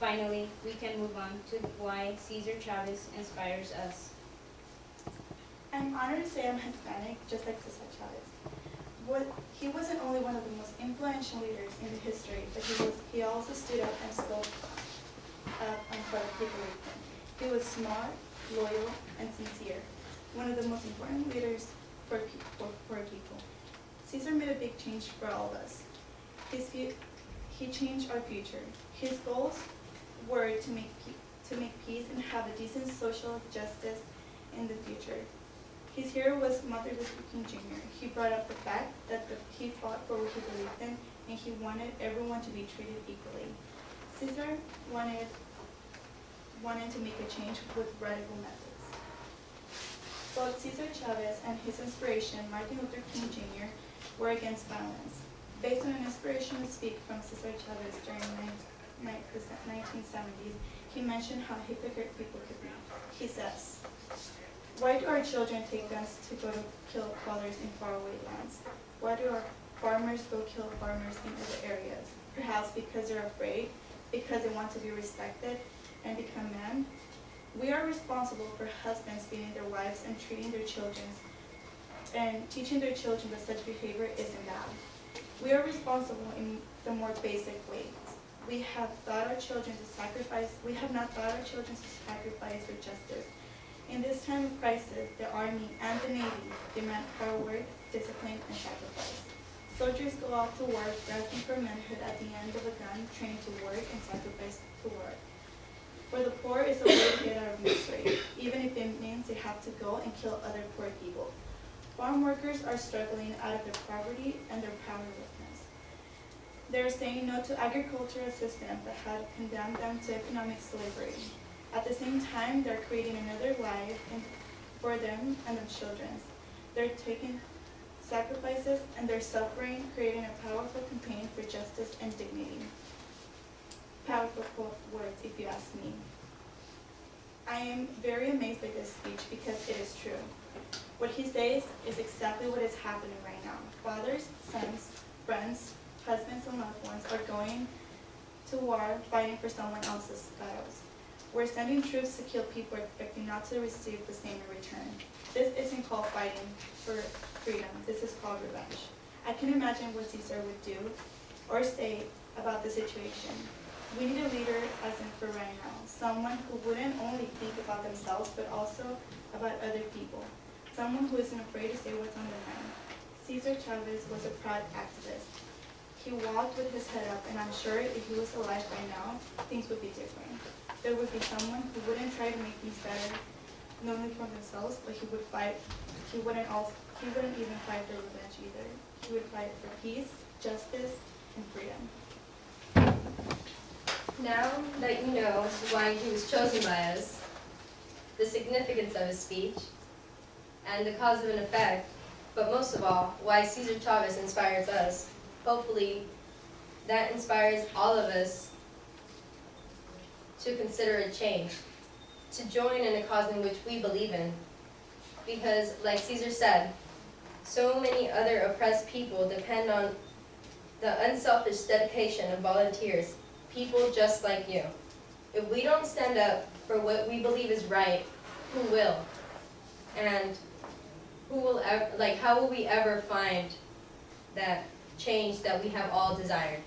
finally, we can move on to why Cesar Chavez inspires us. I'm honored to say I'm Hispanic, just like Cesar Chavez. He wasn't only one of the most influential leaders in the history, but he also stood up and spoke up on Puerto Rico. He was smart, loyal, and sincere. One of the most important leaders for Puerto Rico. Cesar made a big change for all of us. He changed our future. His goals were to make peace and have a decent social justice in the future. His hero was Martin Luther King Jr. He brought up the fact that he fought for what he believed in, and he wanted everyone to be treated equally. Cesar wanted to make a change with radical methods. Both Cesar Chavez and his inspiration, Martin Luther King Jr., were against violence. Based on an inspirational speech from Cesar Chavez during the 1970s, he mentioned how hypocrite people could be. He says, "Why do our children take guns to go to kill fathers in faraway lands? Why do our farmers go kill farmers in other areas? Perhaps because they're afraid, because they want to be respected and become men? We are responsible for husbands beating their wives and treating their children and teaching their children that such behavior isn't bad. We are responsible in the more basic ways. We have not taught our children to sacrifice for justice. In this time of crisis, the Army and the Navy demand hard work, discipline, and sacrifice. Soldiers go off to work, grasping for manhood at the end of a gun, trained to work and sacrifice to work. For the poor is a way to get out of misery, even if it means they have to go and kill other poor people. Farm workers are struggling out of their poverty and their powerlessness. They are saying no to agricultural system that had condemned them to economic slavery. At the same time, they're creating another life for them and their children. They're taking sacrifices and they're suffering, creating a powerful campaign for justice and dignity." Powerful words, if you ask me. I am very amazed by this speech because it is true. What he says is exactly what is happening right now. Fathers, sons, friends, husbands, and loved ones are going to war fighting for someone else's battles. We're sending troops to kill people expecting not to receive the same in return. This isn't called fighting for freedom. This is called revenge. I can imagine what Cesar would do or say about the situation. We need a leader, as in for right now, someone who wouldn't only think about themselves but also about other people, someone who isn't afraid to say what's on their mind. Cesar Chavez was a proud activist. He walked with his head up, and I'm sure if he was alive by now, things would be different. There would be someone who wouldn't try to make things better, not only for themselves, but he would fight. He wouldn't even fight for revenge either. He would fight for peace, justice, and freedom. Now that you know why he was chosen by us, the significance of his speech, and the cause and effect, but most of all, why Cesar Chavez inspires us, hopefully that inspires all of us to consider a change, to join in a cause in which we believe in. Because, like Cesar said, so many other oppressed people depend on the unselfish dedication of volunteers, people just like you. If we don't stand up for what we believe is right, who will? And who will ever, how will we ever find that change that we have all desired?